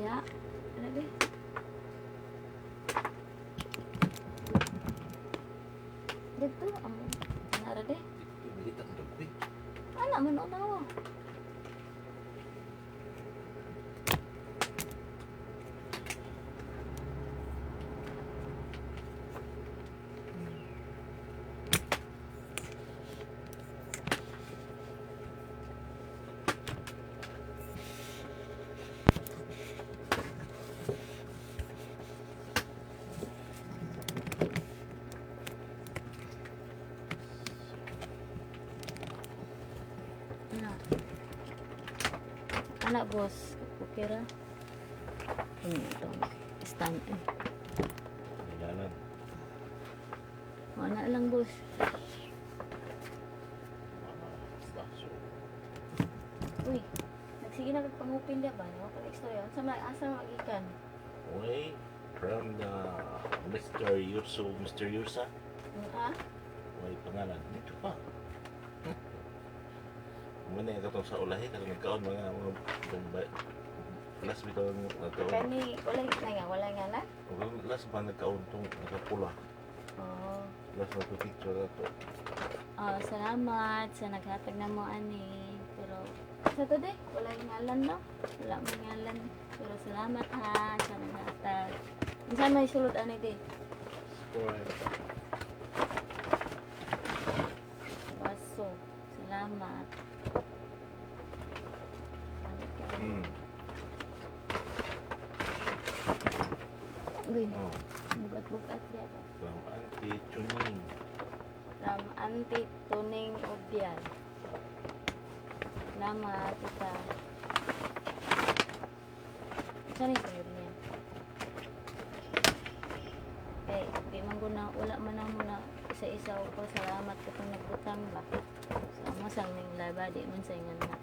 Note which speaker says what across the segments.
Speaker 1: diha. Ano ba? Dito, nara de.
Speaker 2: Dito ang dugbi.
Speaker 1: Ana man unawa. Anak bos, kukira. Itong stand eh.
Speaker 2: Jalan.
Speaker 1: Anak lang bos.
Speaker 2: Baso.
Speaker 1: Uy, nagsige na pangupin dia ba? No? Kung istorya, asa magikan?
Speaker 2: Okay. From the Mr. Yuso, Mr. Yusa.
Speaker 1: Ah?
Speaker 2: May pangalan. Dito pa. Muna yung katong sa ulahi. Kasi nagkaon mga last bitaw ng nagkaon.
Speaker 1: Kani, wala nga na?
Speaker 2: Last ba nagkaon itong nakapula.
Speaker 1: Oo.
Speaker 2: Last na ito picture na ito.
Speaker 1: Salamat sa naghatag na mo ani. Pero sa to de, wala yung ngalan no? Wala may ngalan. Pero salamat ha sa naghatag. Minsan may sulod ani de.
Speaker 2: Score.
Speaker 1: Baso. Salamat. Uy,
Speaker 2: Oh.
Speaker 1: bugat-bugat diya ba?
Speaker 2: From anti-tuning.
Speaker 1: From Auntie Tuning Obial. Salamat, kita. Saan yung kayo niya? Eh, di man ko na, wala man na muna isa-isa ko. Salamat ka pang nagbutang ba? So, masang ning laba, di man sa ingan na.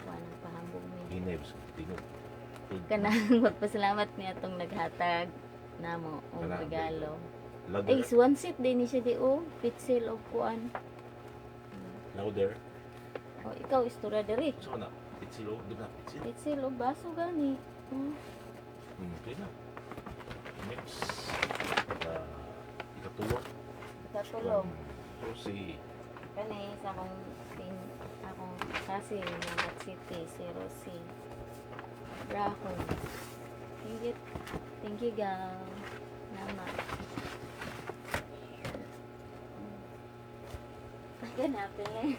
Speaker 1: Kuha ng pahambog mi.
Speaker 2: Ginebs. Tinog.
Speaker 1: Kanang magpasalamat niya itong naghatag na mo,
Speaker 2: Kanang
Speaker 1: regalo.
Speaker 2: Louder.
Speaker 1: Ay, one seat din ni siya di o. Pitsil o kuan.
Speaker 2: Louder.
Speaker 1: O, ikaw, istorya diri.
Speaker 2: So na. Pitsil o. Doon na. Pitsil.
Speaker 1: Pitsil o, baso gani.
Speaker 2: Okay na. Next. Ikatulong.
Speaker 1: Katulong.
Speaker 2: Rosie.
Speaker 1: Kani sa akong kasi Nagat City, si Rosie. Brahon. Thank you, gal. Naman. Ganapin eh.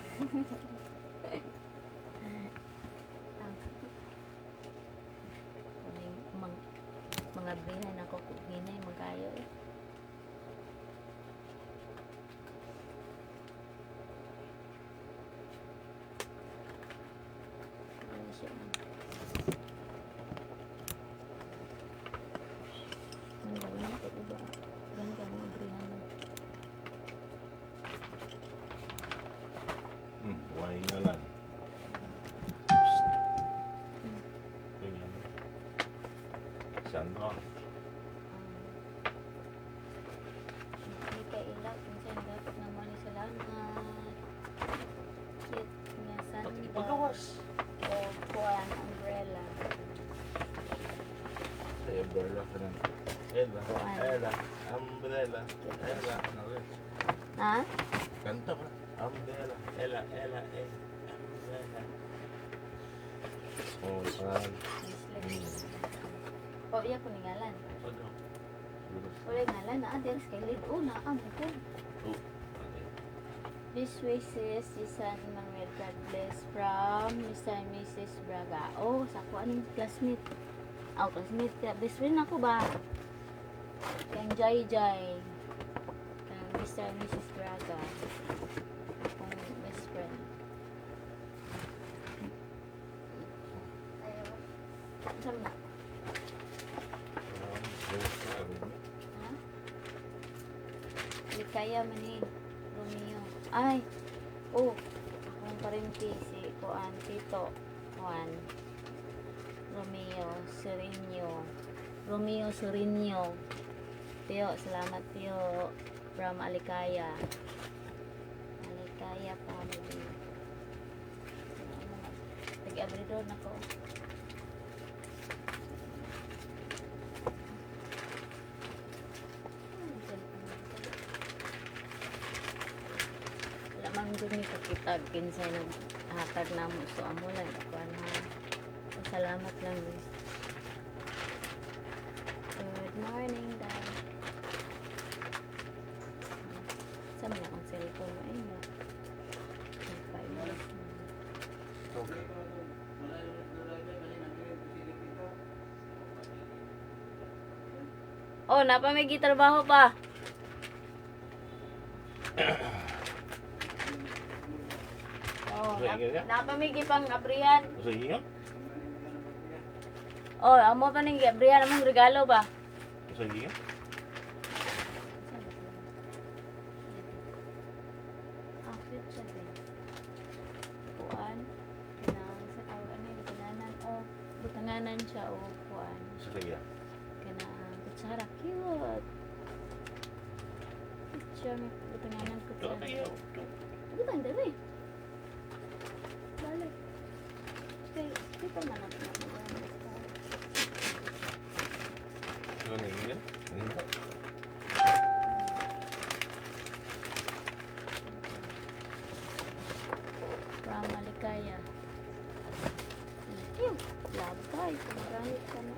Speaker 1: Mga bihan ako kung hinay magayo eh. Ano siya? Ano gawin natin iba? Ganda mga bihan.
Speaker 2: Why nga lang. Ganyan. Sandra.
Speaker 1: Hindi ka ilag. Minsan dapat naman salamat. Cute niya sandal.
Speaker 2: Ipagawas.
Speaker 1: O kuhan, umbrella.
Speaker 2: Sa umbrella ka na. Ella. Ella. Umbrella. Ella.
Speaker 1: Ha?
Speaker 2: Kanta ba? Umbrella. Ella. Ella. Umbrella. Oh, pangalan.
Speaker 1: Useless. O, iya ko ningalan.
Speaker 2: Ano?
Speaker 1: Wala ngalan na address kay Lid. O, naam ko.
Speaker 2: Oh. Okay.
Speaker 1: This wishes si San Manuel, God bless from Mr. and Mrs. Braga. Oh, sa ko anong classmate. Classmate. Best friend ako ba? Kang Jai Jai. Kang Mr. and Mrs. Braga. Akong best friend. Ayaw. Saan na? Ha? Likaya man eh. Romeo. Ay! Oh! Akong parinti si Kuan Tito. Juan. Romeo Serino. Tio, salamat Tio. From Alikaya. Alikaya family. Tag-abridor na ko. pag kinsay naghatag na mo. So, amo lang. Kuan ha. Salamat lang. Guys. Good morning, Dad. Sama na akong cellphone mo. Ay, na. 5 minutes na.
Speaker 2: Okay.
Speaker 1: Oh, napamigi trabaho pa. Oh, napamigi pang abrihan.
Speaker 2: Sige nga.
Speaker 1: Oh, amo pa ning abrihan among regalo ba?
Speaker 2: Sige nga.
Speaker 1: Outfit siya din. Kuan. Kanang sa ano yung butanganan o butanganan siya o kuan.
Speaker 2: Sige nga.
Speaker 1: Kanang kutsara. Cute. Picture may butanganan kutsara. Butang dali. Balik. Okay, kita man ako.
Speaker 2: Ano nga? Ano nga?
Speaker 1: From Malikaya. Thank you. Love guys. Maraming ka na.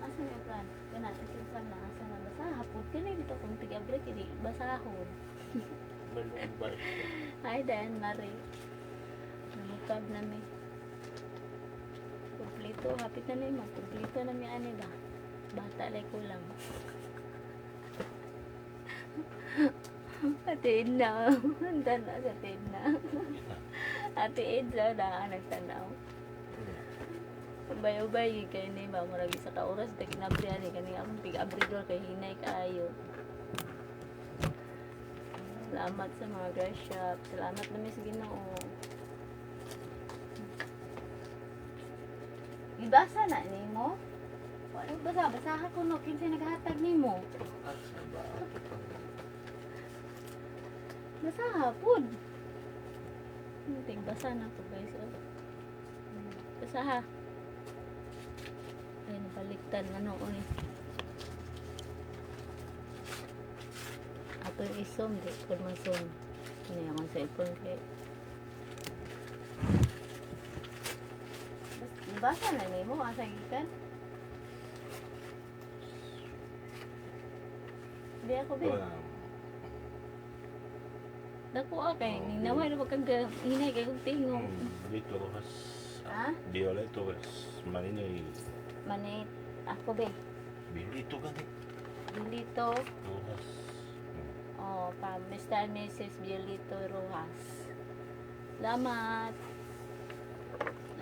Speaker 1: Asa yung plan? Kana, isang na. Asa na basa? Hapon ka na dito kung tiga-break. Hindi basahon.
Speaker 2: Balong ba?
Speaker 1: Hi Dan, Mari. Namukab na mi. Kumplito. Hapit na mi. Magkumplito na mi. Ano ba? Bata lay kulang. Ate Edna. Handa na sa Ate Edna. Ate Edna na nagtanaw. Ubay-ubay kay ni ba maragi sa kauras tek nabrihan ni kani among tig-abridor kay hinay kaayo. Salamat sa mga grass shop. Salamat na mis Ginoo. Ibasa na nimo? Wala basa ko no kinsay naghatag nimo. Basa pud. Basa na ko guys. Basa ha. Ay, nabaliktan na noon eh. Ako yung isom, di ko masum. Hindi ako sa ipon kay. Basa na ni mo, asa gikan? Di ako ba? Dako kay ning naway na magkag hinay kay kog tingog.
Speaker 2: Dito Rojas.
Speaker 1: Ha?
Speaker 2: Dioleto Rojas. Maninoy.
Speaker 1: Manit ako be.
Speaker 2: Bilito ka din.
Speaker 1: Bilito.
Speaker 2: Rojas.
Speaker 1: Oh, pa Mr. and Mrs. Bilito Rojas. Salamat.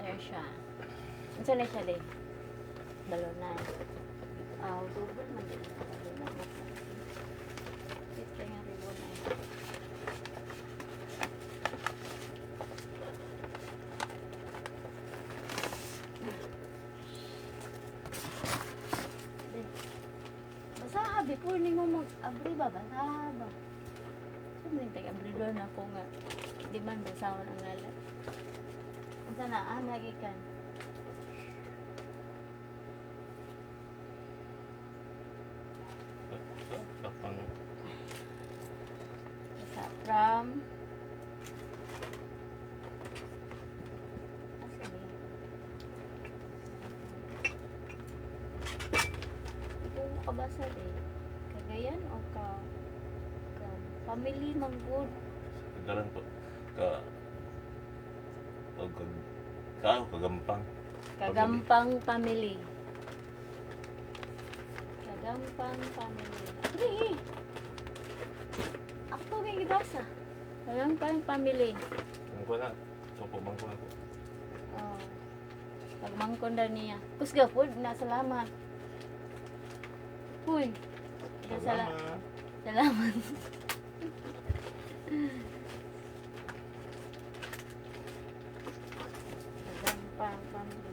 Speaker 1: There siya. Unsa na siya din? Balonan. Double man din. Balonan. Ito yung ribbon na yun. Basaha, before ni mo mag-abri ba? Basaha ba? Saan mo yung tag-abridor na ko nga? Di man basahan ang ngalan. Unsa na, nagikan.
Speaker 2: Kapang
Speaker 1: Basa from asa ni? Ikaw mo kabasa din. Kagayan o ka family manggod.
Speaker 2: kagalan po. Kagampang.
Speaker 1: Kagampang family. Kagampang family. Hindi. Ako may gibasa. Kagampang family.
Speaker 2: Ang ko na. Sopo bang ko ako.
Speaker 1: Oh. Pagmangkon daw niya. Kusga food na salamat. Uy.
Speaker 2: Salamat.
Speaker 1: Salamat. Kagampang family.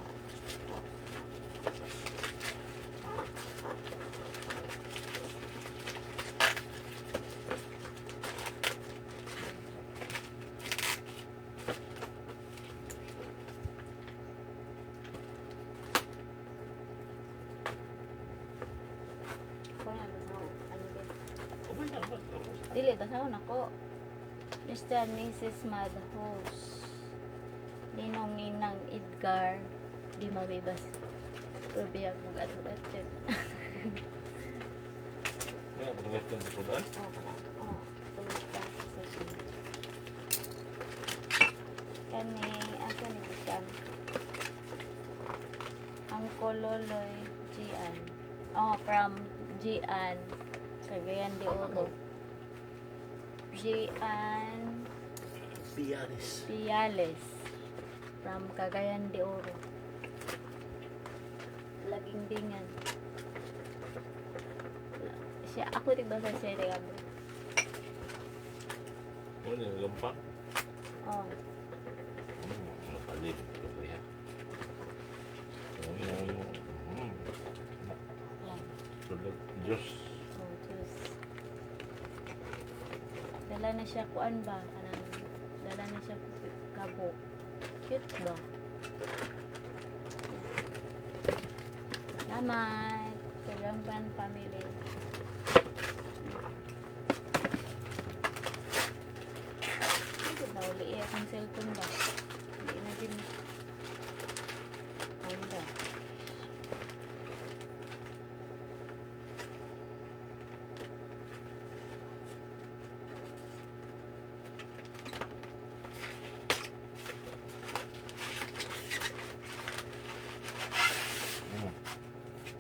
Speaker 1: Ano din? Tasawon ako. Mr. and Mrs. Madhouse. Ninong Ninang Edgar. Di mabibas. Rubiyag mag-adulat yun.
Speaker 2: Kaya, pag-west ka sa pudan?
Speaker 1: Oo pala. Oo. Tulog ka sa session. Kani, asa ni Bikan? Ang Kololoy, Gian. Oh, from Gian. Cagayan de Oro. Gian
Speaker 2: Pianis.
Speaker 1: Piales. From Cagayan de Oro. Laging dingan. Siya, ako tigbasa siya de kami.
Speaker 2: Ano yung lampak?
Speaker 1: Oh.
Speaker 2: Nakalit. Kaya.
Speaker 1: Yan.
Speaker 2: Sulag. Diyos.
Speaker 1: Oh, Diyos. Dala na siya kuan ba? Kanang dala na siya kabo. Cute ba? Salamat. Kagamban family. Ito na uli akong cellphone ba? Hindi na din. Ano ba?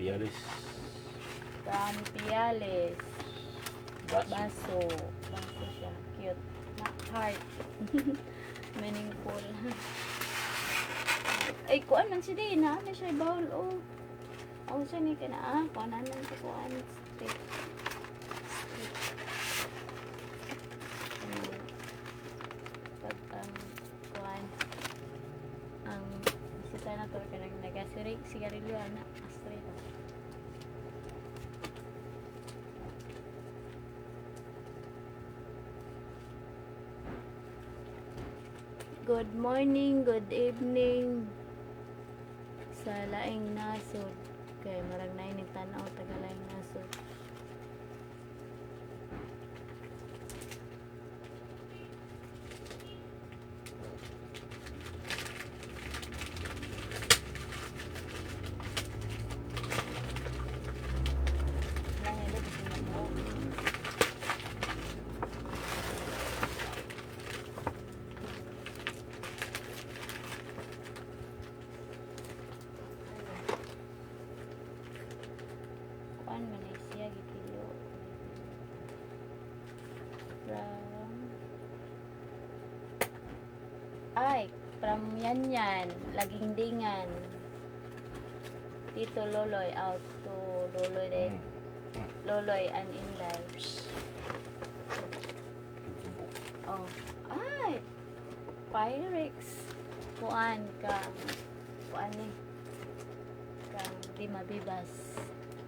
Speaker 2: Pialis.
Speaker 1: From Piales.
Speaker 2: Baso.
Speaker 1: Baso. Baso siya. Cute. Heart. Meaningful. Ay, kuan man si Dina. Ano siya bowl, oh. Ako siya ni kana, kuan naman sa kuan. Stick. Pag, kuan. Ang, isita na to, kanang nagasigarilyo, na, astray to. Good morning, good evening sa laing nasod. Kay marag na ining tanaw taga laing nasod. Nahilot sila mo. Kuan man ay siya gikilo. From Yanyan, Laging Dingan. Tito Loloy out to Loloy din. Loloy and Inday. Oh. Ay! Pyrex. Kuan ka. Kuan ni. Kang di mabibas.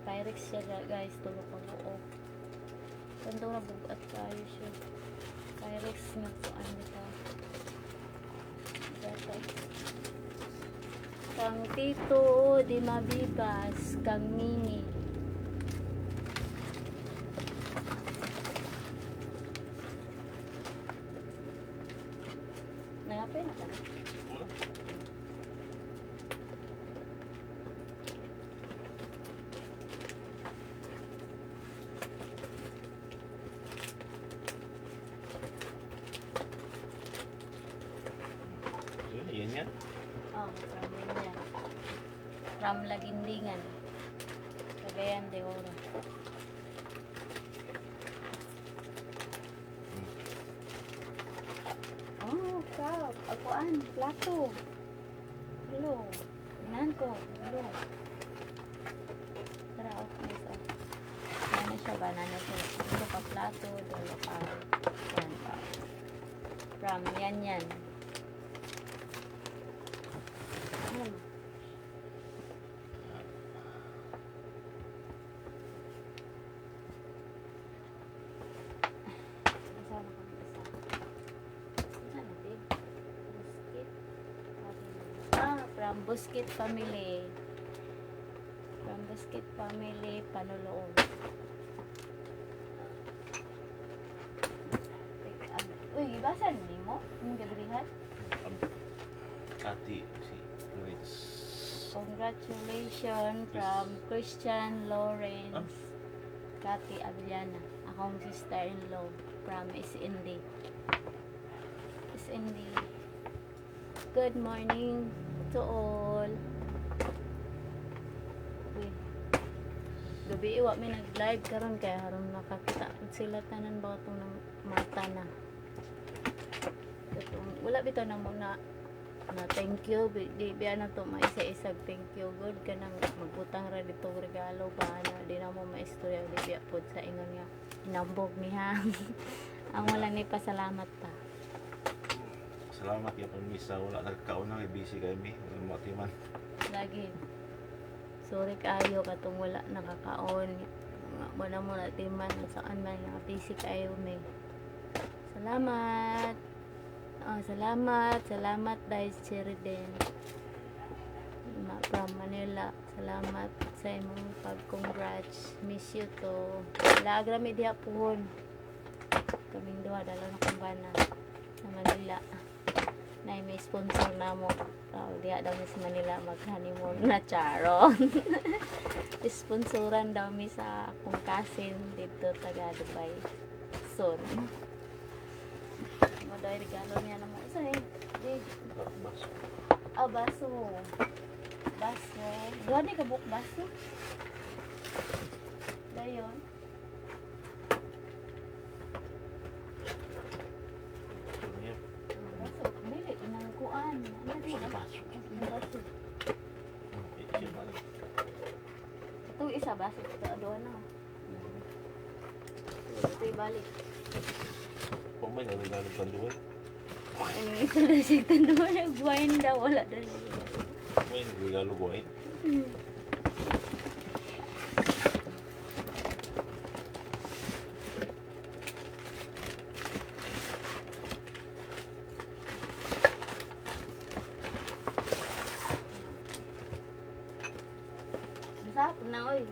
Speaker 1: Pyrex siya guys. Tulog ko buo. Kando na bugat kayo siya. Pyrex nga kuan nito. Kang Tito di mabibas. Kang Nini. Nangapay na ka?
Speaker 2: Yan yan.
Speaker 1: Oh, from Yanyan. From Lagindingan. Cagayan de Oro. Oh, crap. Akuan, plato. Hello. Tingnan ko. Hello. Tara, okay. So, ano siya ba? Nana siya. Dito ka plato. Dito ka. Yan pa. From Yanyan. Ano? Kasama kami isa. Ano natin? Buskit. From Buskit family. From Buskit family, Panulong. Uy, gibasan ni mo? Yung gabrihan?
Speaker 2: Ati, si Luis.
Speaker 1: Congratulations from Christian Lawrence. Kati Abliana. Akong sister-in-law from SND. SND. Good morning to all. Uy. Gabi iwa may nag-live karon kaya haron makakita sila tanan ba itong mata na. Wala bitaw na muna na thank you di biya na to maisa-isag thank you good ka nang magbutang ra dito regalo ba na di na mo maistorya di biya pod sa ingon nga inambog niya. Ang wala ni pasalamat pa.
Speaker 2: Salamat ya pamisa. Wala nagkauna kay busy kay mi. Wala matiman.
Speaker 1: Lagi. Sorry kayo katong wala nakakaon. Wala mo na timan saan man nga busy kayo may. Salamat. Oh, salamat dahil Sheridan from Manila. Salamat sa imong pag-congrats. Miss you to. Lagrami diha puhon. Kaming duha dalaw na kumbana sa Manila. Na may sponsor na mo. Diha daw mi sa Manila mag-honeymoon na charon. Sponsoran daw mi sa akong cousin dito taga Dubai. Soon. Dahil regalo niya naman isa di
Speaker 2: Baso.
Speaker 1: baso gani ka buk baso dayon baso dili inang kuan ano di
Speaker 2: Baso.
Speaker 1: baso ito isa baso ito adon na ito ibalik.
Speaker 2: Pumay na regalo sa duwa.
Speaker 1: Ano ito na siya tanong nagbuhayin daw wala daw.
Speaker 2: Pumay na regalo ko eh.
Speaker 1: Masap na oy.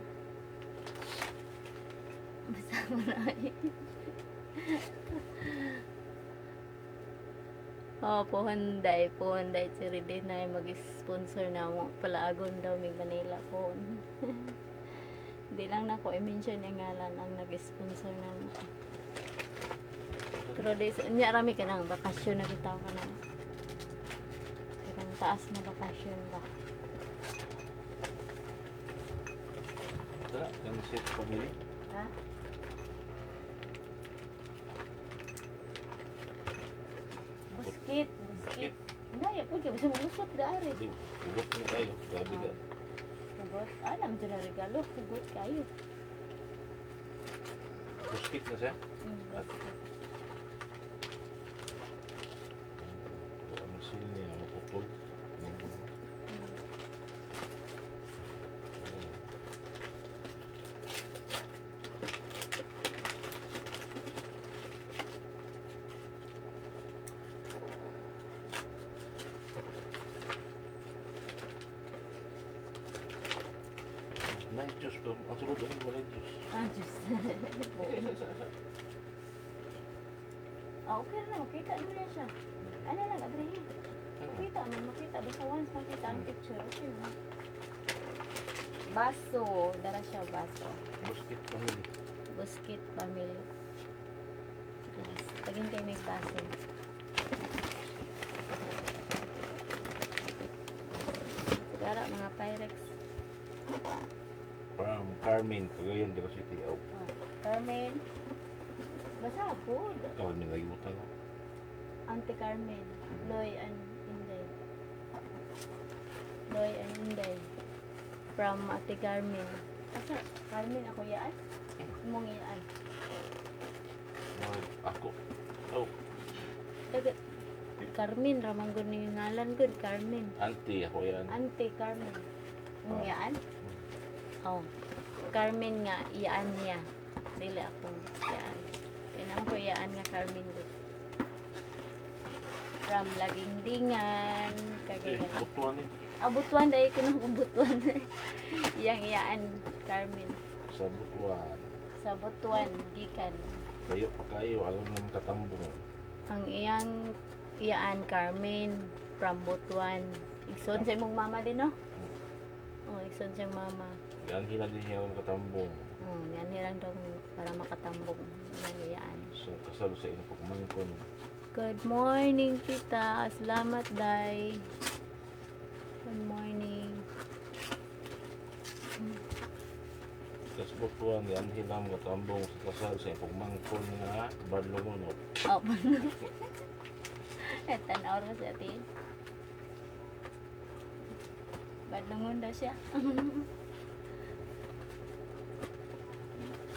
Speaker 1: Masap na oy. Puhanday si Riden na mag-sponsor na mo palaagon daw may Manila po. Hindi lang na ko i-mention yung ngalan ang nag-sponsor na mo. Pero niya rami ka ng bakasyon na bitaw ka na. Ang taas na bakasyon ba?
Speaker 2: Tara, ang set pamili.
Speaker 1: Ha? Buskit. Naya po, kaya gusto mo lusot dari.
Speaker 2: Hindi, hugot na tayo. Grabe ka.
Speaker 1: Hugot. Alam ito na regalo. Hugot kayo.
Speaker 2: Buskit na siya.
Speaker 1: Buskit.
Speaker 2: Ano sila niya, mapupul. May Diyos ko. Ang sunod doon, wala Diyos.
Speaker 1: Diyos. Okay na. Makita mo na siya. Ano lang, Abraham. Makita. Basta once makita ang picture. Okay na. Baso. Dara siya, baso.
Speaker 2: Buskit pamili.
Speaker 1: Buskit family. Yes. Tagin kayo may baso. Sigara, mga Pyrex.
Speaker 2: From Carmen, Cagayan de la City. Oh,
Speaker 1: Carmen. Basta po.
Speaker 2: Carmen, lagi mo tayo.
Speaker 1: Auntie Carmen. Loy and Inday. Loy and Inday. From Ate Carmen. Asa, Carmen ako yaan? Mong yaan.
Speaker 2: Ako. Oh,
Speaker 1: Dagat. Carmen, ramang gud ni ngalan gud Carmen.
Speaker 2: auntie, ako yan.
Speaker 1: Auntie Carmen. Mong yaan? Oh. Carmen nga iyaan niya. Dili akong yaan. Kinang ko iyaan nga Carmen gud. From Lagingdingan, Cagayan.
Speaker 2: Butuan eh.
Speaker 1: Butuan dahil ko nang butuan. Iyang iyaan, Carmen.
Speaker 2: Sa Butuan.
Speaker 1: Sa Butuan, gikan.
Speaker 2: Layo pa kayo, alam naman katambong.
Speaker 1: Ang iyaan Carmen from Butuan. Igsoon sa imong mama din, no? Oh, igsoon sa imong mama.
Speaker 2: Yan hila din siya ang katambong.
Speaker 1: Yan nilang daw para makatambong ng iyaan.
Speaker 2: So, kasalo sa inyo pagmangkon.
Speaker 1: Good morning, tita. Salamat, day. Good morning.
Speaker 2: Kasi butuan, yan hila ang katambong sa kasalo sa inyo pagmangkon nga badlungonot.
Speaker 1: Oh. Tanaw na siya, ti. Badlungon daw siya.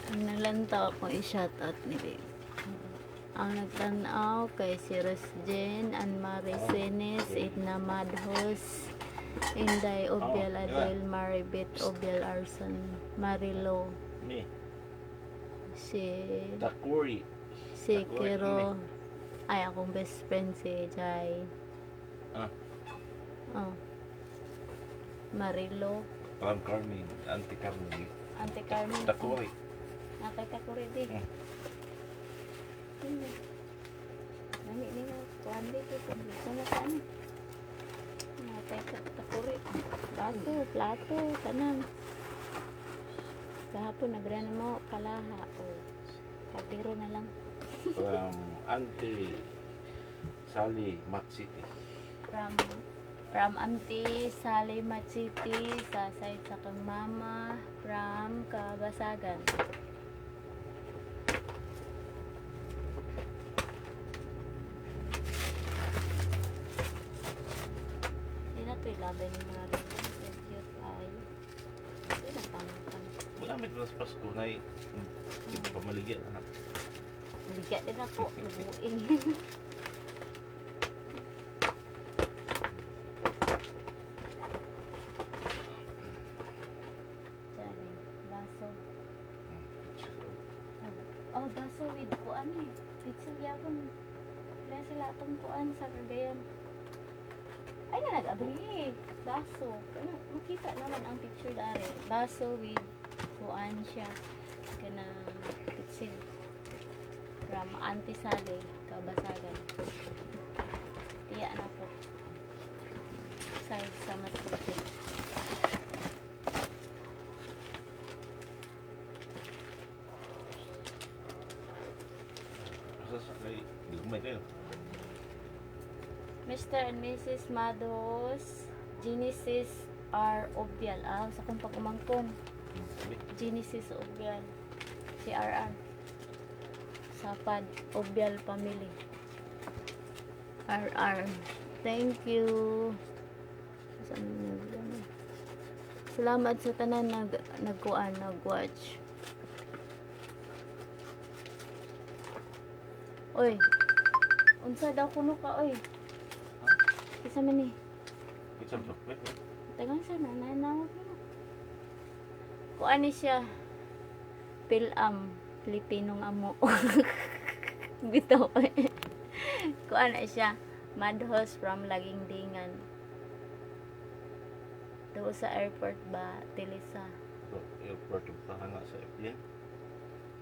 Speaker 1: Ang nalantaw ko i-shoutout ni babe. Ang nagtanaw kay si Rosjen, Ann Marie Senes, Edna Madhos, Inday Obiel Adel, Maribet Obiel Arson, Marilo,
Speaker 2: Ni,
Speaker 1: si
Speaker 2: Takuri.
Speaker 1: Kiro, ay akong best friend si Jai.
Speaker 2: Ah.
Speaker 1: Oh. Marilo,
Speaker 2: Parang Carmen, Auntie Carmen.
Speaker 1: Ante Carmen.
Speaker 2: Takuri.
Speaker 1: Nakakakuri din. Nami nila, kuhan dito. Gusto na saan. Nakakakuri. Baso, plato, tanan. Kahapon, nagrana mo, kalaha. O, kabiro na lang.
Speaker 2: From Auntie Sally Matsiti.
Speaker 1: From Auntie Sally City, sa side sa kang mama, from Kabasagan. Hindi na ito ilaban yung mga rin. Cute ay. Hindi na pangitang.
Speaker 2: Malamit na sa Pasko na hindi pa maligyan.
Speaker 1: Ligat din ako. Lubuin. Diyan, baso. Oh, baso with kuan eh. Pizza yapon. Kaya sila itong kuan sa Cagayan. Ay na nag-abri eh. Baso. Ano, makita naman ang picture dari. Baso with kuan siya. Kana pizza. From Auntie Sally, Kabasagan. Tiya na po. Side sa Masiki.
Speaker 2: Basta kay gumay kayo.
Speaker 1: Mr. and Mrs. Mados, Genesis R. Obial. Sa kong pag-umangkon. Genesis Obial. Si RR. Sapad Obial family. RR. Thank you. Salamat sa tanan nag-watch. Oy. Unsa daw kuno ka oy? Isa man ni.
Speaker 2: Pizza mo. Wait.
Speaker 1: Tagang sa nananawag mo. Kuan ni siya. Pilam. Pilipinong amo. Bitaw. Kuan na siya. Madhos from Lagingdingan. Doon sa airport ba? Tilisa.
Speaker 2: Airport yung tahanga sa airplane.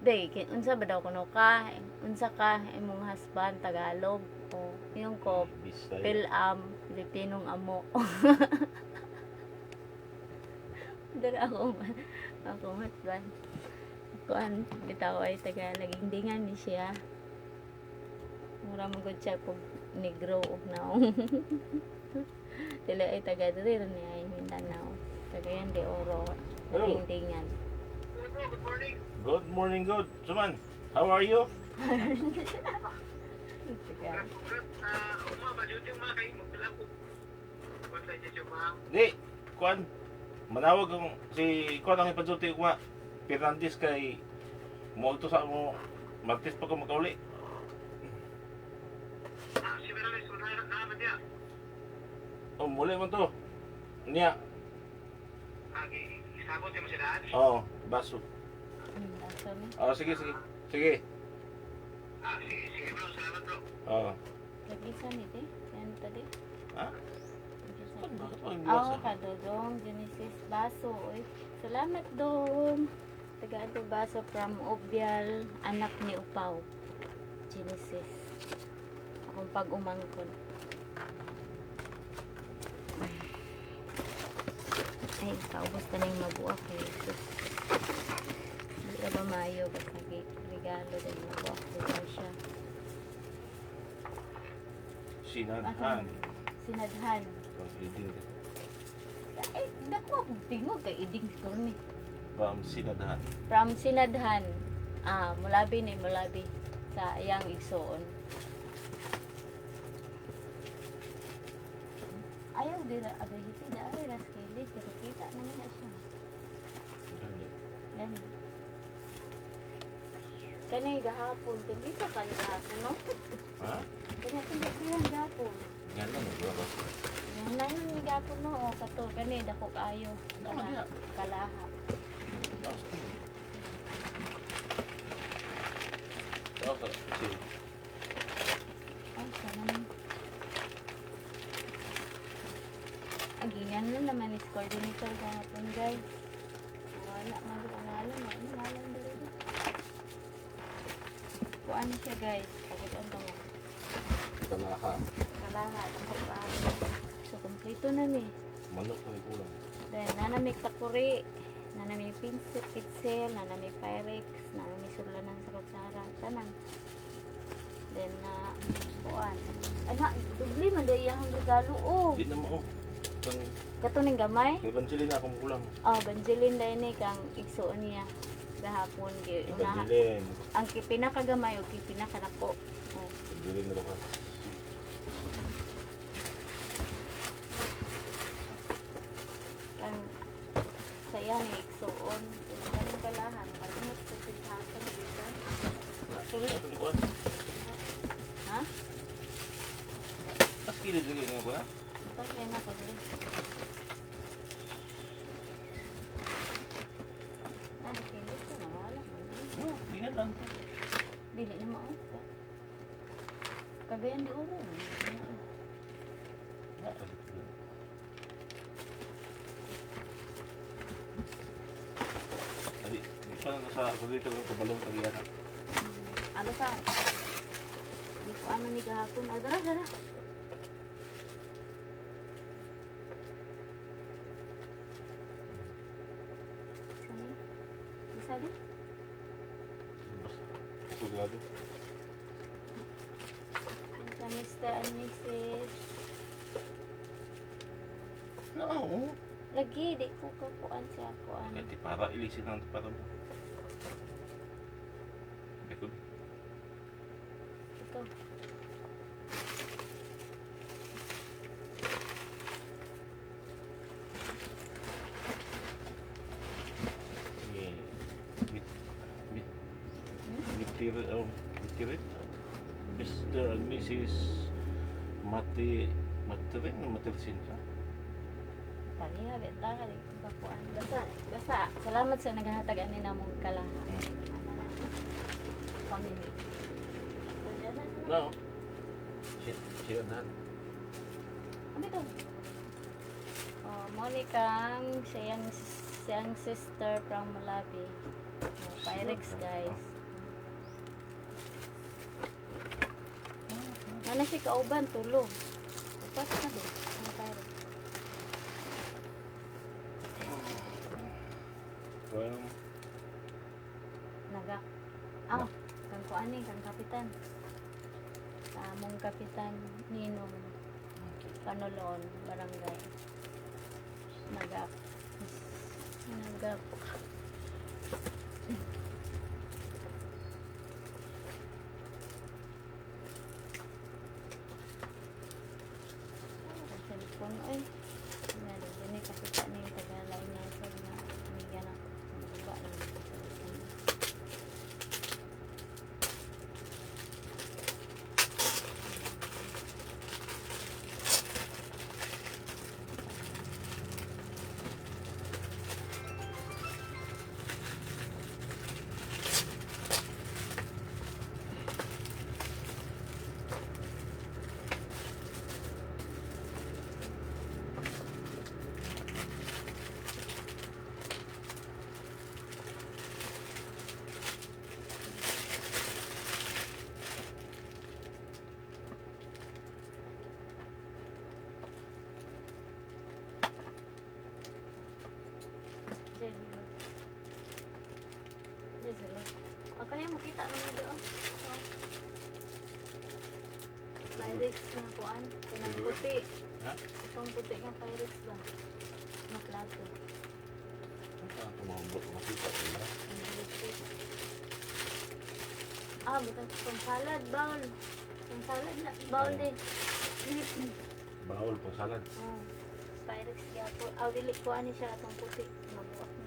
Speaker 1: Day, unsa ba daw kuno ka? Unsa ka imong husband Tagalog o yung ko
Speaker 2: Bisaya.
Speaker 1: Pilam Pilipinong amo. Dara ako husband. Kuan bitaw ay taga Lagingdingan ni siya. Mura mo gud siya kung negro og naong. Dili ay taga diri ni ay Mindanao. Taga yan de Oro. Lagingdingan.
Speaker 2: Good morning, good. Suman, how are you? Di, Kwan, manawag ang si Kwan ang ipadsulti ko nga. Fernandez kay mo ito sa mo Martes pa ko makauli. Oh, muli man to. Niya. Oo, baso.
Speaker 1: Baso ni.
Speaker 2: Oh, sige. Sige. Oo.
Speaker 1: Lagi sa ni te. Yan tadi.
Speaker 2: Ha? Bakit mo yung
Speaker 1: Oh,
Speaker 2: basa?
Speaker 1: kadodong Genesis Baso. Oy. Salamat dong. Taga Baso from Obial, anak ni Upaw. Genesis. yung pag-umangkon. Ay, kaubos ka na yung mabuak eh. Sus. Hindi ka ba maayo basta regalo din mabuak ko siya.
Speaker 2: Sinadhan.
Speaker 1: Sinadhan.
Speaker 2: Ang iding.
Speaker 1: Ay, dako akong tingog kay iding ko ni.
Speaker 2: Bam sinadhan.
Speaker 1: From Sinadhan. Mulabi ni Mulabi sa iyang igsoon. Ayaw dira abay hiti da ay ras kili pero kita naman na siya. Gani. Kani gahapon hindi pa kay gahapon no?
Speaker 2: Ha?
Speaker 1: Kani tindihan gahapon.
Speaker 2: Ganun ba?
Speaker 1: Yan na yung gahapon no o kato kani dako kayo. Kalaha.
Speaker 2: Okay.
Speaker 1: Ay, sana. Agingan na naman is coordinator kahapon guys. Wala, ang alam dito. Kuan siya guys, pagkutan mo.
Speaker 2: Kalaha.
Speaker 1: Kalaha, so kompleto na ni.
Speaker 2: Manok na kulang.
Speaker 1: Then, nanamig takuri, nanamig pitsel, nanamig pyrex, nanamig sulanan sa kutsara, tanan. Then, kuan. Ay nga, dubli man dahil yung regalo, oh.
Speaker 2: Di na mo.
Speaker 1: Katuning gamay?
Speaker 2: Evangeline akong kulang.
Speaker 1: Oh, Banjilin dahil ni kang igsuon niya. Gahapon,
Speaker 2: Evangeline.
Speaker 1: ang pinakagamay o pinakanako. Oh.
Speaker 2: Evangeline na ba?
Speaker 1: Ang saya ni igsuon. Ganun kalahan. Malimot sa silhasan dito.
Speaker 2: Sorry, ito ni Kuan.
Speaker 1: Ha?
Speaker 2: Mas kilid lagi nga ba?
Speaker 1: Ito kaya na pag kilit ko na wala.
Speaker 2: Di nga lang.
Speaker 1: Dili na mo. Kagayan di uro.
Speaker 2: Adi, di pa na sa dito ng kabalong kagiyana.
Speaker 1: Ano sa? Di ko ano ni gahapon. Dara. Bisa din?
Speaker 2: Sigurado.
Speaker 1: Sa Mr. and Mrs.
Speaker 2: No.
Speaker 1: Lagi, di ko kakuan siya kuan.
Speaker 2: Kaya para ilisin ang para mo. Ito.
Speaker 1: Ito.
Speaker 2: Mitirit. Mr. and Mrs. Matirsin ka?
Speaker 1: Tali ha, beta ka di ko kakuan. Basta, salamat sa naghatag ani namong kalaha. Family.
Speaker 2: No. Siya na.
Speaker 1: Ano ito? Oh, Monicang siyang sister from Malawi. Oh, Pyrex guys. Ano si kauban tulog. Upat na din. Ang Pyrex.
Speaker 2: Well,
Speaker 1: Kang kuani, kang kapitan. Among kapitan Ninong Panolon, barangay. Nagap. Cellphone ay. Ini kapitan ni tagalay niya sa na amiga na ba lang. Kaya makita naman doon. Oh. Pyrex na kuan. Kanang puti.
Speaker 2: Ha?
Speaker 1: Itong puti nga Pyrex ba? Na plato.
Speaker 2: Ano tumambot makita sila?
Speaker 1: Ah, bukan pang salad, bowl. Pang salad na, bowl din.
Speaker 2: Bawal pang salad.
Speaker 1: Oh. Pyrex kaya po. Ah, dili ko ani siya itong puti. Mabuak na.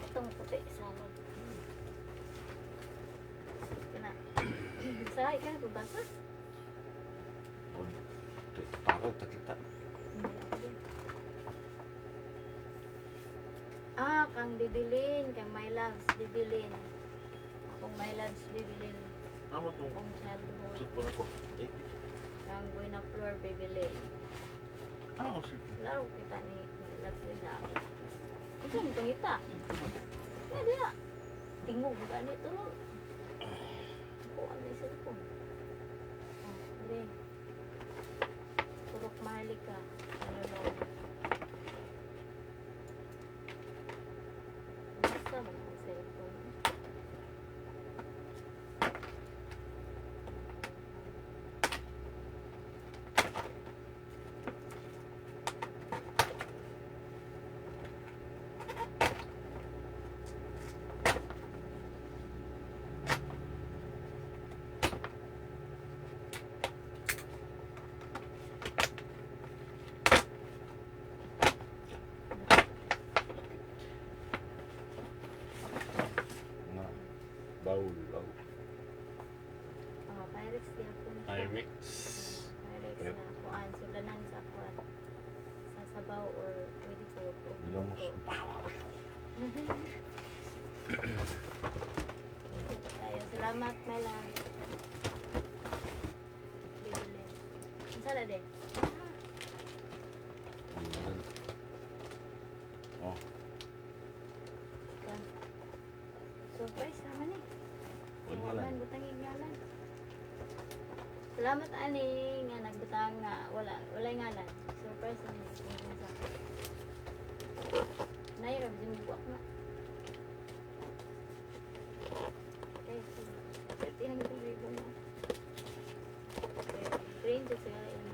Speaker 1: Itong puti, salad. Kena. Sahay ka na pagbasa?
Speaker 2: O, takot na kita.
Speaker 1: Ah, kang dibilin, kang my loves dibilin. Akong my loves dibilin.
Speaker 2: Ano itong
Speaker 1: Akong childhood.
Speaker 2: sutpon ako? Eh,
Speaker 1: Kang buena floor bibilin.
Speaker 2: ano si...
Speaker 1: Laro kita ni loves nila. Ito yung pangita. Kaya dia. Tingog ka nito. Ako, ano yung cellphone? Oh, hindi. Purok mahalika. Ano no? Basta mo ang cellphone.
Speaker 2: Na, bawal.
Speaker 1: Pyrex dia pun.
Speaker 2: Pyrex.
Speaker 1: Pyrex na kuan sulanan sa kuan. Sa sabaw or pwede po.
Speaker 2: Bilamos.
Speaker 1: Tayo. Salamat, my love. Bibili. Ang sala din.
Speaker 2: Oh,
Speaker 1: Kuan. Surprise naman eh.
Speaker 2: wala
Speaker 1: Walan,
Speaker 2: lang.
Speaker 1: butang ngalan. Salamat ani nga nagbutang nga wala ngalan. Surprise ani. Nay ra bijing buak na. Okay. Pwede nang itong ribbon na. Okay. Green to siya yung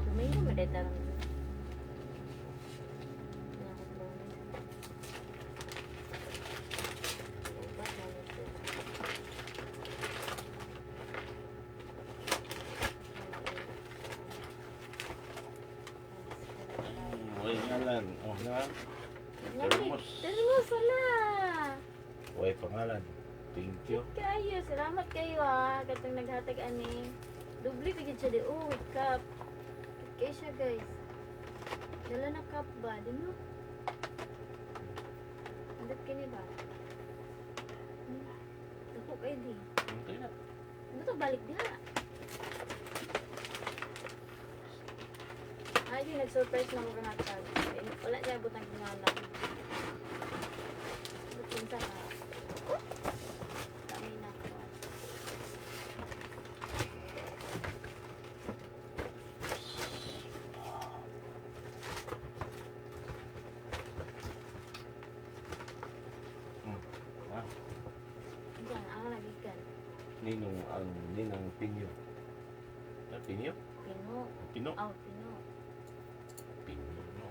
Speaker 1: Lumayo madeta lang.
Speaker 2: Way ngalan. Oh, na. Termos.
Speaker 1: Termos wala.
Speaker 2: Way pangalan. Thank you.
Speaker 1: Kayo, salamat kayo ah. Katong naghatag ani. Dubli bigid siya di. Oh, cup. Kaya siya guys. Dala na cup ba? Di mo? Andap kini ba? Dako kayo di.
Speaker 2: Okay na.
Speaker 1: Ano to balik diha? Ay, di nag-surprise na mga hatag. Wala niya butang kinala. Punta ka. Kami na ko.
Speaker 2: Ah,
Speaker 1: Diyan, ang nagikan.
Speaker 2: ninang pinyo. Ah, pinyo?
Speaker 1: Pino.
Speaker 2: Pino?
Speaker 1: Oh, Pino.
Speaker 2: Pinyo, no.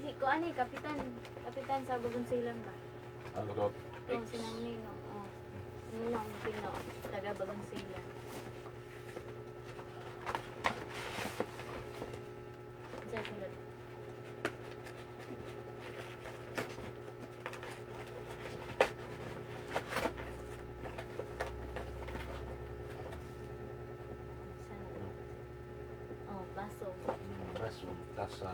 Speaker 1: Di ko ani, kapitan. Kapitan sa Bagong Silang ba?
Speaker 2: Ano to?
Speaker 1: Oo, si Nang Nino. Oh. Ninong Pino. Taga Bagong Silang. Sa sulod. Oh, baso.
Speaker 2: Raso, tasa.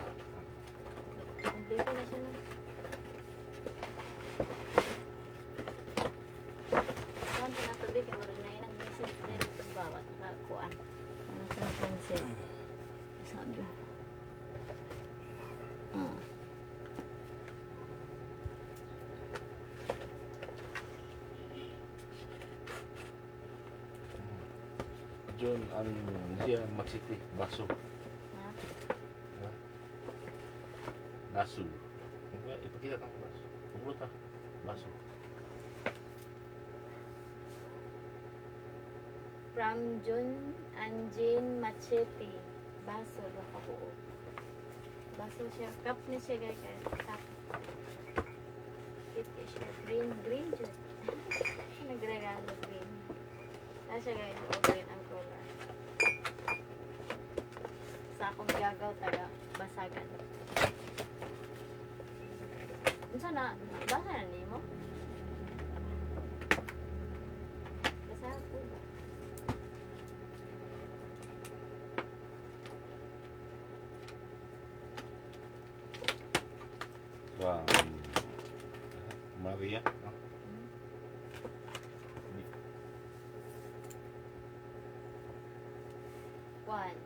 Speaker 1: Kompleto na siya na. Saan pinatubig? Ang maroon na yun ang message din. Set. Sabi. Ah.
Speaker 2: John, ano siya, Magsiti, baso.
Speaker 1: Ha?
Speaker 2: Baso. Ipakita ng baso. Pumunta. Baso.
Speaker 1: From June Anjin Machete. Baso, baka buo. Baso siya. Cup na siya guys. Cup. Cute siya. Green. Green dyan. Nagregalo green. Siya guys. O green ang color. Sa akong gagaw taga basagan. Unsa na? Basa na nimo? Basa ko ba?
Speaker 2: Wow. Maria. No?
Speaker 1: One.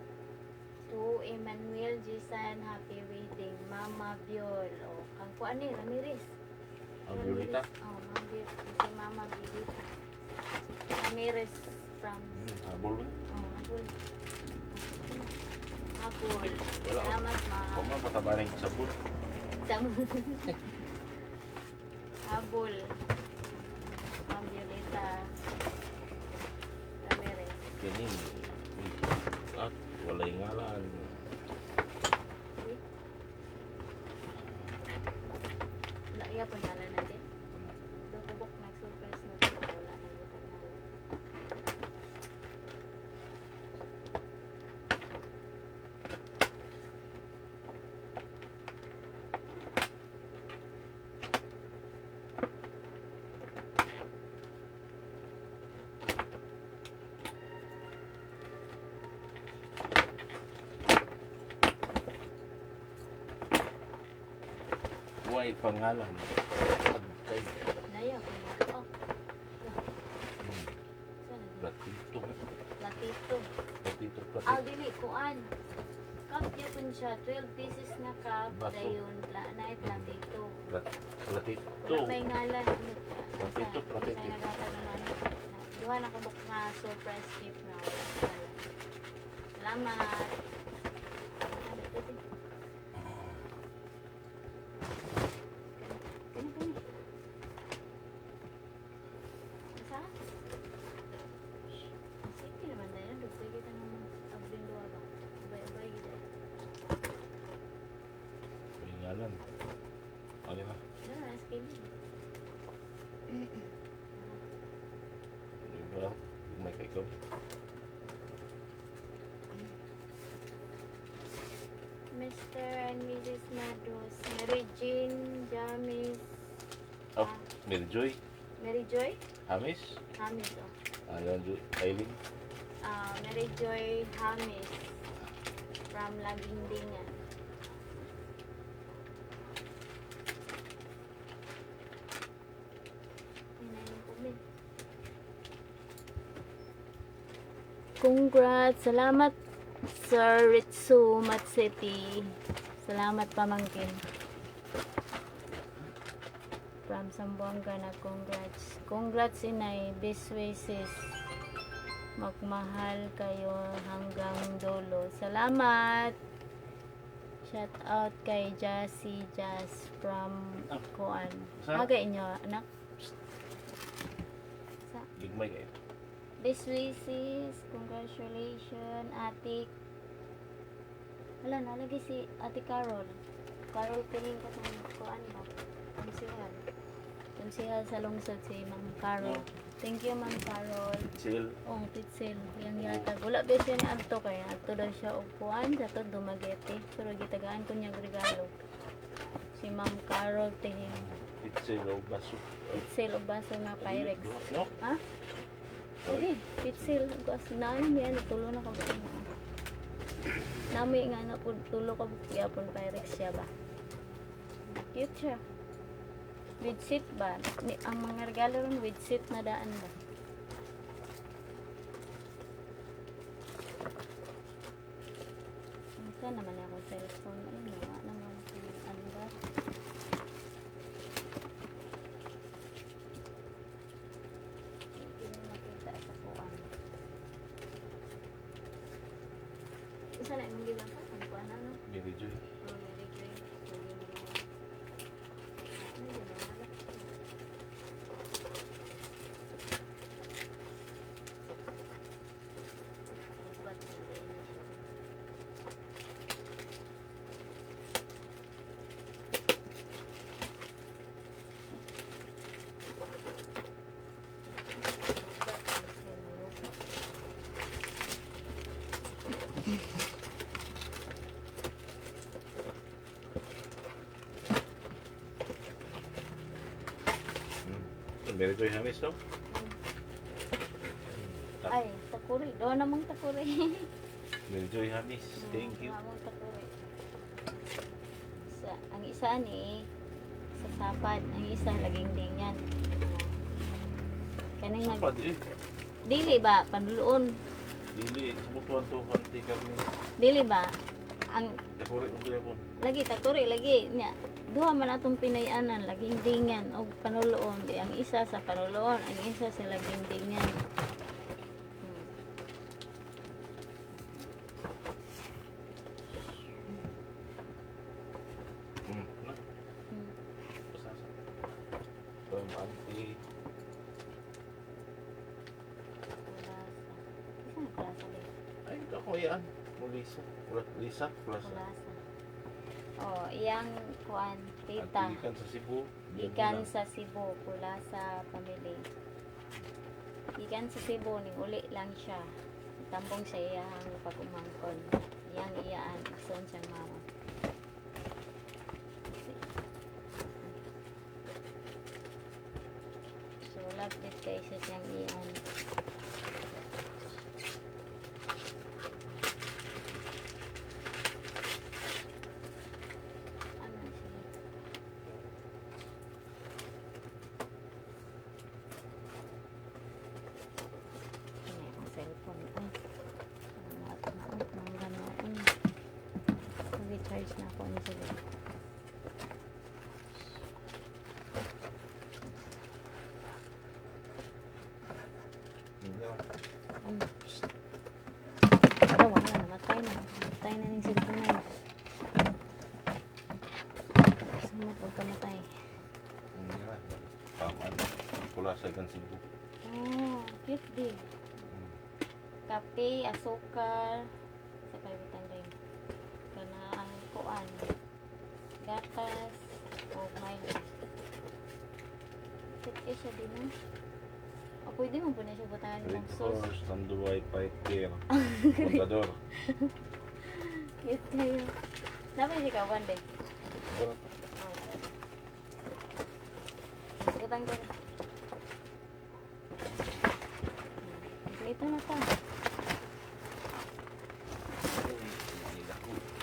Speaker 1: To Emmanuel Jisan, happy wedding. Mama Biol. O, kang kuan ni, Ramirez.
Speaker 2: Ang Violeta.
Speaker 1: Oh, Mama Biol. Si Mama Violeta. Ramirez from...
Speaker 2: Habol ba?
Speaker 1: Oh, Apul. Apul.
Speaker 2: Wala.
Speaker 1: Salamat, Ma.
Speaker 2: Kung man patabaling sabon.
Speaker 1: Apul. Mama Violeta. Ramirez.
Speaker 2: Kini. At walay ngalan.
Speaker 1: Iya pun ngalan natin. Doon kubok nag-surprise na ito. Wala na yung ngalan.
Speaker 2: Buhay pangalan. Agkay.
Speaker 1: Naya ko na. Oh,
Speaker 2: Platito.
Speaker 1: latito.
Speaker 2: Platito.
Speaker 1: Ah,
Speaker 2: Platito.
Speaker 1: dili, kuan. Cup niya pun siya. 12 pieces na cup.
Speaker 2: Baso.
Speaker 1: Dayon, night latito.
Speaker 2: Platito.
Speaker 1: Wala may ngalan.
Speaker 2: Platito, platito.
Speaker 1: Sa nagata naman. Duha na kabuk na surprise gift na. Wala ngalan. Salamat. Kani. Asa? Sige naman dahil. Dugtay kita ng abding duwa ba? Ubay-ubay kita.
Speaker 2: May ngalan. Ano na?
Speaker 1: Ano na, skin.
Speaker 2: Diba? May kaikaw.
Speaker 1: Mr. and Mrs. Mados, Mary Jane, Jamis,
Speaker 2: Oh, Mary Joy.
Speaker 1: Mary Joy,
Speaker 2: Hamis.
Speaker 1: Hamis, oh.
Speaker 2: Ayan, Joy. Aileen.
Speaker 1: Mary Joy Hamis from Lagindingan. Congrats! Salamat, Sir Ritsu Matseti. Salamat, pamangkin. From Sambuanga na congrats. Congrats, inay. Best wishes. Magmahal kayo hanggang dulo. Salamat! Shout out kay Jassy Jazz from Kuan.
Speaker 2: Sa?
Speaker 1: Aga inyo, anak. Sa?
Speaker 2: Gigmay kayo.
Speaker 1: Best wishes, congratulations, Ate. Wala, nalagay si Ate Carol. Carol piling ka sa kuan ba? Konsihal. Konsihal sa lungsod si Ma'am Carol. Thank you, Ma'am Carol.
Speaker 2: Chill.
Speaker 1: Oh, pitsil. Yang yatag. Wala ba siya ni Adto kaya? Adto daw siya og kuan sa to Dumaguete. Pero gitagaan ko niya regalo. Si Ma'am Carol Tehim.
Speaker 2: Pitsil o baso.
Speaker 1: Pitsil og baso na Pyrex.
Speaker 2: No?
Speaker 1: Ha? Okay, pitsil. Gas naan niya tulo na ka ba? Nami nga na pud tulo ka gyapon Pyrex siya ba? Cute siya. With seat ba? Ang mga regalo ron with seat na daan ba? Saan naman ako cellphone? Ayun, wala naman. Ano ba? Hindi mo makita sa kuwan. Isa na yung gilang ka? Ang kuwan ano?
Speaker 2: Mary Joy.
Speaker 1: Oh, very great. Pwede mo na. Ano yun, wala. Ubat, hindi na siya.
Speaker 2: Mary Joy Hamis to?
Speaker 1: Ay, takuri. Doon namang takuri.
Speaker 2: Mary Joy Hamis. Thank you.
Speaker 1: Namang takuri. Ang isa ni sa sapad, ang isa laging dingan. Kanang nag
Speaker 2: Sapad eh.
Speaker 1: dili ba panluon?
Speaker 2: Dili, sumutuan to kanti kami.
Speaker 1: Dili ba ang
Speaker 2: Takuri mo kaya po.
Speaker 1: lagi takuri lagi nya. Duha man atong pinayanan laging dingan og panuloon. Di ang isa sa panuloon, ang isa sa laging dingan.
Speaker 2: Na.
Speaker 1: Hmm.
Speaker 2: Pasasa. From auntie.
Speaker 1: Kulasa. Isang kulasa din.
Speaker 2: Ay, ito ako yan. Lisa. Lisa. Plus.
Speaker 1: Kulasa. Oh, iyang kuan tita.
Speaker 2: Auntie ikan sa Cebu.
Speaker 1: Ikan sa Cebu, Kulasa family. Ikan sa Cebu, ning uli lang siya. Tambong sa iyang pag-umangkon. Iyang iyaan, ikson siyang mama. So, love this kay sa siyang iyaan. Ano siya? Ini ang cellphone ko. Mga ganoon. Mag-recharge na ako ni sila. Ano? Pero wala, namatay na. Namatay na ng cellphone na yun. Sumot huwag kamatay.
Speaker 2: Paman. Pula sa ikan Cebu.
Speaker 1: Oh, cute din. Kape, asukal, sa kalibutan rin. Kana ang kuan, gatas, o Milo. Cute siya din, no? O pwede mo po na siya butangan
Speaker 2: Red
Speaker 1: ng sauce.
Speaker 2: Horse, Tanduay, Pike Care. Contador.
Speaker 1: Cute kayo. Dapat siya kawan din.
Speaker 2: Pero,
Speaker 1: Butang ko. Ito na ta.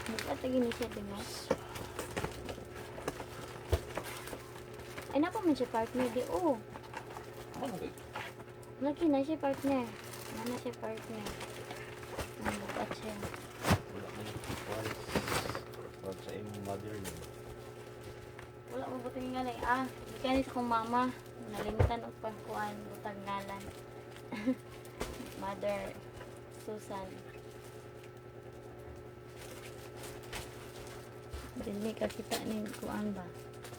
Speaker 1: Bukat lagi ni siya din, no? Ay, napa man siya partner di. Oh, lagi na siya partner. Mana siya partner. Bukat siya.
Speaker 2: wala mo yung twice. Wala sa imong mother niya.
Speaker 1: Wala mo butang nga lang. Ah, di ka ni sa kong mama. Nalimtan o pangkuan. Butang ngalan. Mother Susan. Dili ka kita ni kuan ba?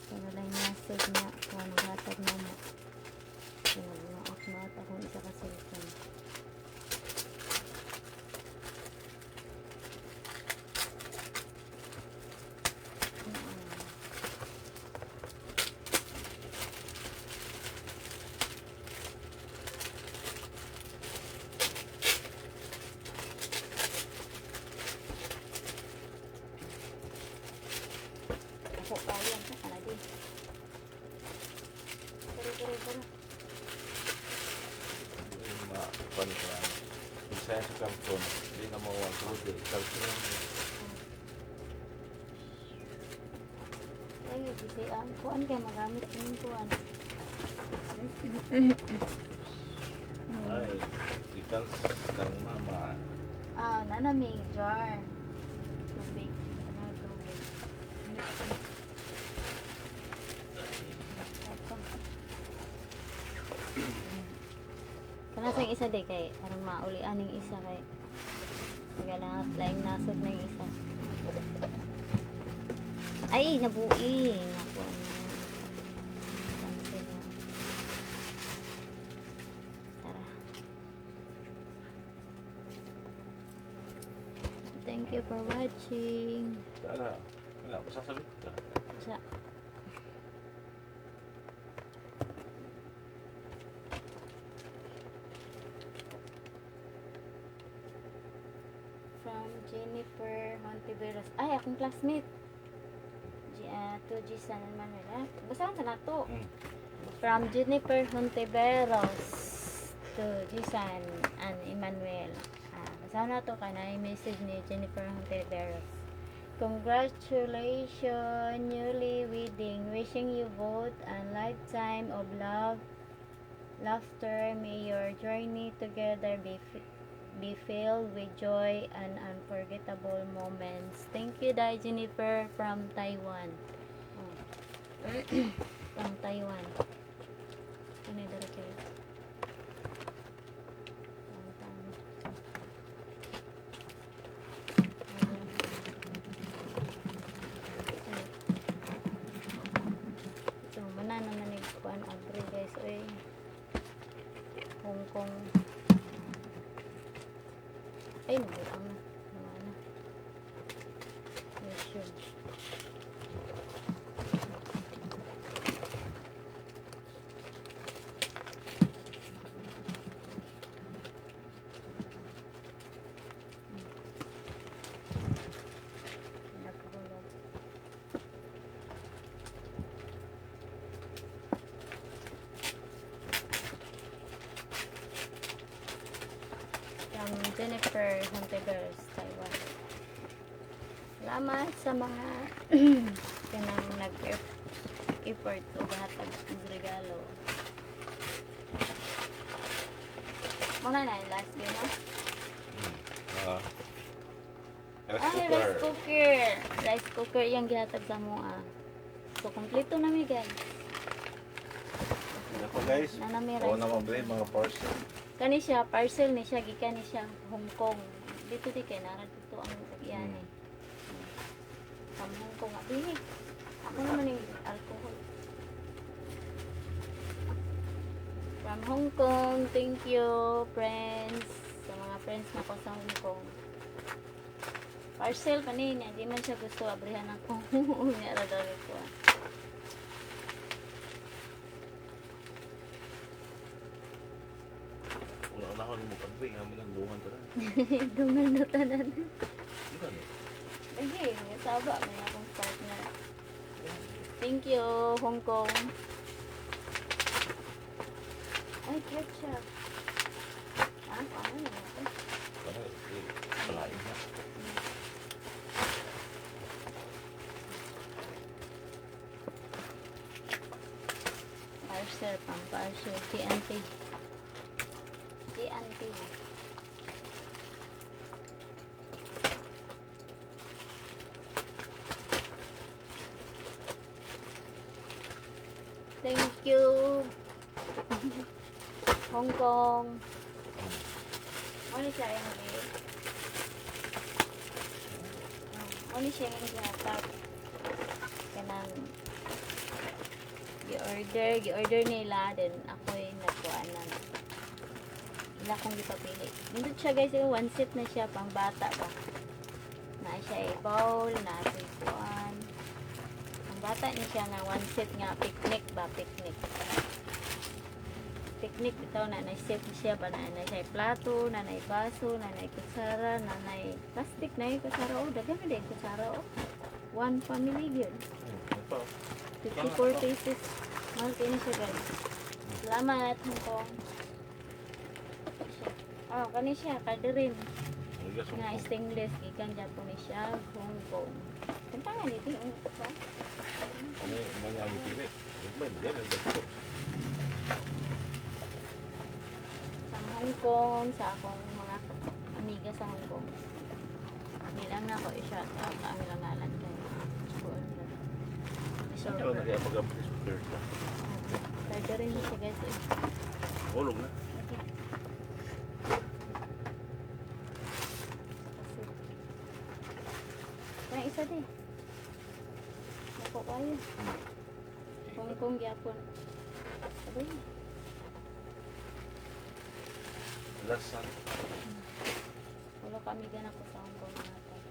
Speaker 1: Kaya wala yung message niya. Kuan ang hatag mo mo. Kaya na-off na ata kung isa ka cellphone. Ako kaya sa kanadi. Pero.
Speaker 2: Yung mga panikuan. Isa sa karton. Hindi na mawawala sa hotel. Karton.
Speaker 1: Ay, kasi ang kuan kaya magamit yung kuan.
Speaker 2: Ay, ikan sa mama.
Speaker 1: Ah, nanamig jar. yung isa di kay parang maulian yung isa kay magalangat laing nasod na yung isa. Ay, nabuing ako na. Cancel na. Tara. Thank you for watching.
Speaker 2: Wala ko sasabihin.
Speaker 1: Sa from Jennifer Montiveros. Ay, akong classmate. To Gisan Manuel. Basahan ka na to. From Jennifer Hontiveros to Gisan and Emmanuel. Basahan na to ka na yung message ni Jennifer Hontiveros. Congratulations, newly wedding. Wishing you both a lifetime of love, laughter. May your journey together be filled with joy and unforgettable moments. Thank you, Dai Jennifer from Taiwan. From Taiwan. Ano yung dara kayo? Ito, mana naman nagkuhan abri guys. Oy, Hong Kong. Ay, nabulang na. Naman na. Yes, sure. Nagkulog. From Jennifer Hontiveros, Taiwan. Salamat sa mga kanang nag-effort o hatag ng regalo. Muna na yung last game, no? Ay, rice cooker. Rice cooker yung gihatag sa mo, So, kompleto na mi, guys.
Speaker 2: Ako guys,
Speaker 1: Nanami
Speaker 2: ako
Speaker 1: rice
Speaker 2: na mablay mga parcel.
Speaker 1: Kani siya, parcel ni siya, gikan ni siya, Hong Kong. Dito di kay nara dito ang tagyan eh. From Hong Kong, abini. Ako naman yung alcohol. From Hong Kong, thank you, friends. Sa mga friends na ko sa Hong Kong. Parcel kanina, di man siya gusto abrihan ako. Nara daw ko.
Speaker 2: Wala ko ni mo pagbi, kami lang dungan to na.
Speaker 1: Dungan na tanan.
Speaker 2: Di ba no?
Speaker 1: Lagi, may saba, may akong partner. Thank you, Hong Kong. Ay, ketchup. Paano na ito?
Speaker 2: Para palain na.
Speaker 1: Parcel, pang parcel. TNT. TNT. Thank you. Hong Kong. Ano siya yung ano siya yung ginatap. Kanang gi-order nila, then ako'y nakuha na. Wala akong gipapili. Nandun siya guys, yung one set na siya, pang bata ba. Na siya ay bowl, na siya kuan. Ang bata niya siya na one set nga, picnic ba, picnic. Picnic ito, na set siya ba, na siya plato, na baso, na kutsara, na plastic na yung kutsara. Oh, dagan na din kutsara, oh. One family yun.
Speaker 2: Ito.
Speaker 1: 54 pieces. Mahal kayo siya guys. Salamat, Hong Kong. Oh, kani siya, kalderin. Nga stainless, ikan Japanese siya, Hong Kong. Kanta nga dito yung isa.
Speaker 2: Ano yung mga ang pili? Yan ang dito.
Speaker 1: Sa Hong Kong, sa akong mga amiga sa Hong Kong. Hindi lang na ako i-shout out ang ilang ngalan kayo.
Speaker 2: Ano na kaya pag-appreciate?
Speaker 1: Kalderin siya guys.
Speaker 2: Hulog na.
Speaker 1: sa di. Ako kayo. Kung gyapon. Sabi.
Speaker 2: Last na.
Speaker 1: Wala kami ganap ko sa Hong Kong natin.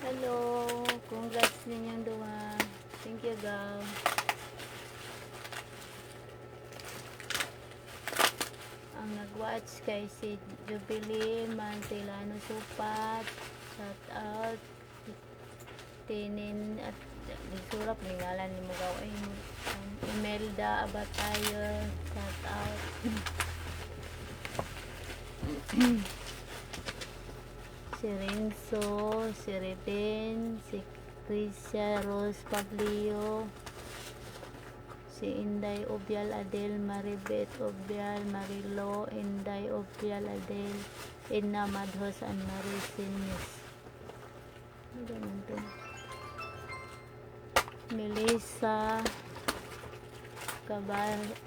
Speaker 1: Hello, congrats ninyong dua. Thank you, gal. Ang nag-watch kay si Jubilee Mantilano Supat, shout out. Tinin at surap ni ngalan ni mo gaw ay Imelda Abatayo, shout out. Si Renzo, si Reben, si Tricia Rose Pablio, si Inday Obial Adel, Maribet Obial, Marilo, Inday Obial Adel, Inna Madhos, and Marisinis. Ano naman to? Melissa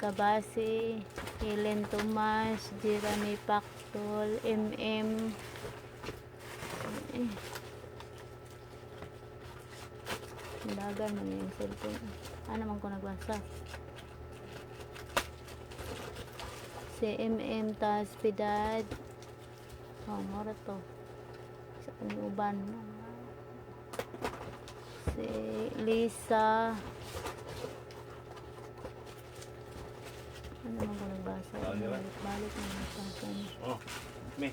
Speaker 1: Kabasi, Helen Tomas, Jeremy Pactol, MM. Dagan man yung cellphone. Ano man ko nagbasa? Si MM Taspidad. Oh, mora to. Sa uban. Si Lisa. Ano man ko nagbasa? Balik na nagbasa.
Speaker 2: Oh, me.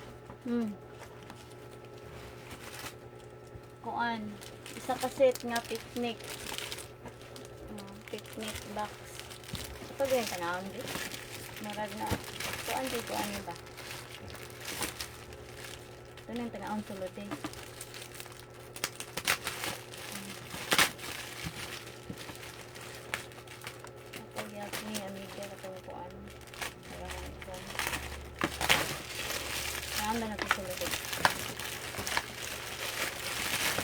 Speaker 1: Kuan, isa ka set nga picnic. Picnic box. Ito ganyan ka na, hindi? Marag na. Kuan ba? Ito na yung tanaon sulod eh. Ako yak ni amiga katong kuan. Marang ito. Saan na nagsusulod eh?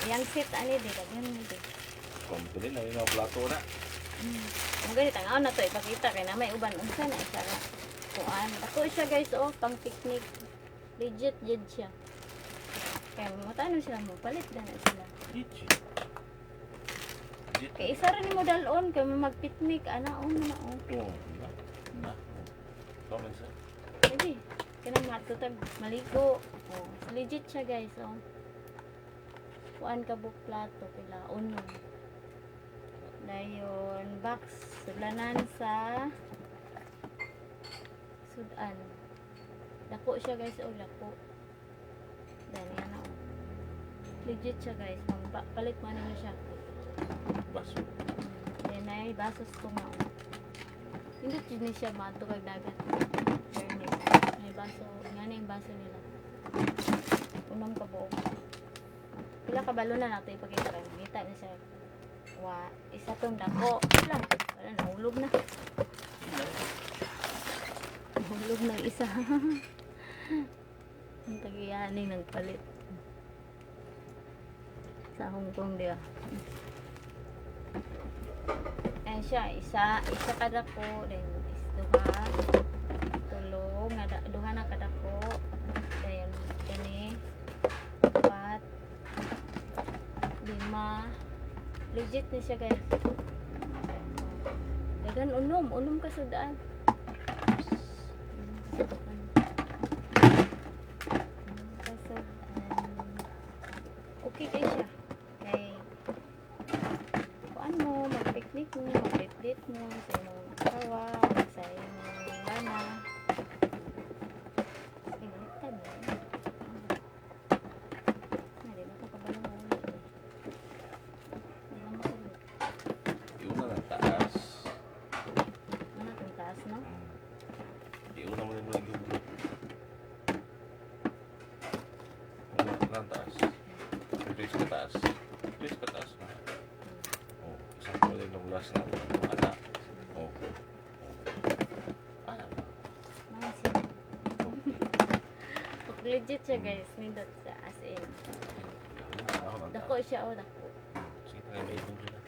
Speaker 1: Yang set ani di ka yan di.
Speaker 2: Komplit na yung plato na.
Speaker 1: Ang ganit ang na to ipakita kay na may uban unsa na isa ra. Kuan. Ako siya guys oh pang picnic. Legit jud siya. Kaya mo tano sila mo palit na sila.
Speaker 2: Legit.
Speaker 1: Kay isa ra ni mo dalon kay mag-picnic ana na oh.
Speaker 2: Oh, na. Comment sa.
Speaker 1: Pwede. Kanang matutag maligo. Oh, legit siya guys oh. Kuan ka buk plato pila uno. Dayon box sudlanan sa sudan. Dako siya guys og dako. Dani ana. Legit siya guys. Palit man niyo siya.
Speaker 2: Baso.
Speaker 1: Yan ay basos ko nga. Hindi yun siya mato kag dagat. Fairness. May baso. Nga na yung baso nila. Unang kabuo. Pila ka balon na nato ipakita kayo. Ngita na siya. Isa tong dako. Wala nahulog na. Nahulog na isa. Ang tagiyaning nagpalit. Sa Hong Kong diya. Ayan siya. Isa ka dako. Then duha. Tulong. Duha na kadako. Then kani. 5. Legit na siya guys. Dagan unom ka sudaan. Okay kay siya. Kay kuan mo, mag-picnic mo, mag-date mo sa imong asawa, sa imong bana. Pilitan mo.
Speaker 2: Iuna na taas.
Speaker 1: Ano itong taas, no?
Speaker 2: Iuna mo na lagi bro. Iuna na taas. Please ka taas. Please ka taas na. Oh, isang kulay ng last na. Ana. Oh. Ana.
Speaker 1: Nice. Okay legit siya guys. Nindot siya as in. Dako siya o dako.
Speaker 2: Sige, tayo may itong sila.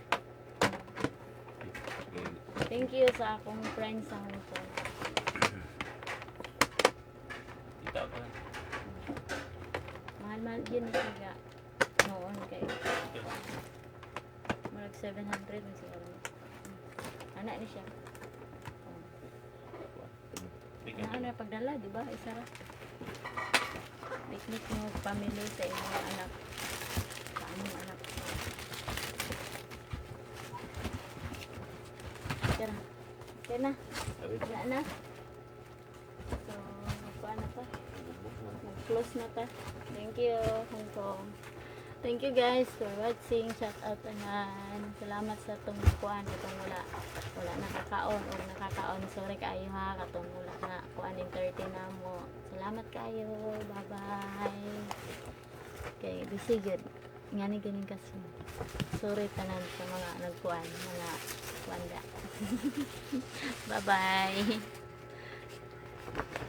Speaker 2: Sige.
Speaker 1: Thank you sa akong friends sa Hong Kong.
Speaker 2: Itaw ka.
Speaker 1: Mahal-mahal yun na siya. Noon kay. Marag 700 na siguro. Anak ni siya. Ano na pagdala, di ba? Isa ra. Picnic mo family sa inyong anak. Sa among anak. Tara. Okay na. Wala na. So, magkuhan na ta. Mag-close na ta. Thank you, Hong Kong. Thank you guys for watching. Shout out tanan. Salamat sa itong kuhan. Itong wala nakakaon o nakakaon. Sorry kayo ha. Katong wala na kuhan din 30 na mo. Salamat kayo. Bye-bye. Okay, busy good. Nga ni ganing kasi. Sorry tanan sa mga nagkuhan. Mga kuhanda. Bye-bye.